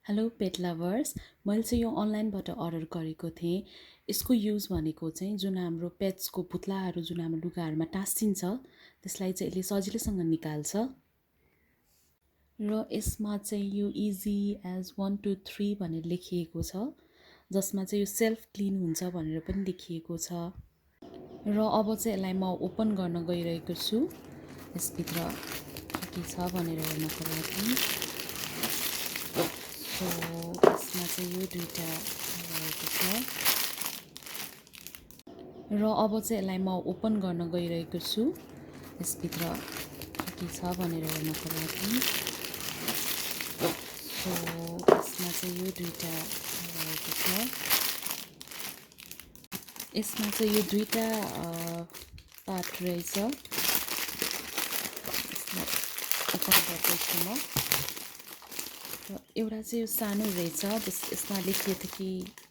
Hello पेट lovers, मैले चाहिँ यो अनलाइनबाट अर्डर गरेको थिएँ। यसको युज भनेको चाहिँ जुन हाम्रो पेट्सको पुत्लाहरू जुन हाम्रो लुगाहरूमा टाँसिन्छ त्यसलाई चाहिँ यसले सजिलैसँग निकाल्छ। र यसमा चाहिँ यो इजी एज 1 2 3 भनेर लेखिएको छ, जसमा चाहिँ यो सेल्फ क्लिन हुन्छ भनेर पनि लेखिएको छ। र अब चाहिँ यसलाई म ओपन गर्न गइरहेको छु, यसभित्र के छ भनेर हेर्नको लागि। सो यसमा चाहिँ यो दुईटा रहेको छ। र अब चाहिँ यसलाई म ओपन गर्न गइरहेको छु, यसभित्र के छ भनेर हेर्नको लागि। सो यसमा चाहिँ यो दुईटा रहेको छ। यसमा चाहिँ यो दुईटा पार्ट रहेछ। यसलाई ओपन गर्दैछु म। र एउटा चाहिँ यो सानो रहेछ, यसमा लेखिएको थियो कि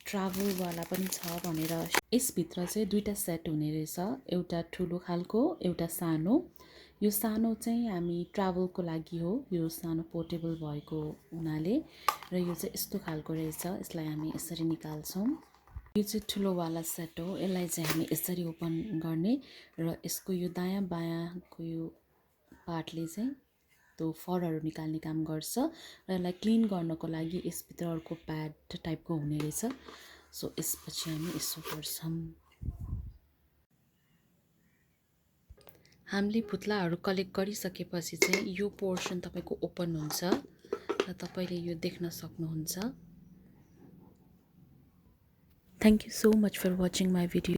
ट्राभलवाला पनि छ भनेर। यसभित्र चाहिँ दुईटा सेट हुने रहेछ, एउटा ठुलो खालको एउटा सानो। यो सानो चाहिँ हामी ट्राभलको लागि हो, यो सानो पोर्टेबल भएको हुनाले। र यो चाहिँ यस्तो खालको रहेछ, यसलाई हामी यसरी निकाल्छौँ। यो चाहिँ ठुलोवाला सेट हो, यसलाई चाहिँ हामी यसरी ओपन गर्ने। र यसको यो दायाँ बायाँको यो पार्टले चाहिँ त्यो फरहरू निकाल्ने काम गर्छ। र यसलाई क्लिन गर्नको लागि यसभित्र अर्को प्याड टाइपको हुने रहेछ। सो यसपछि हामी यसो गर्छौँ। हामीले पुत्लाहरू कलेक्ट गरिसकेपछि चाहिँ यो पोर्सन तपाईँको ओपन हुन्छ र तपाईँले यो देख्न सक्नुहुन्छ। Thank you so much for watching my video.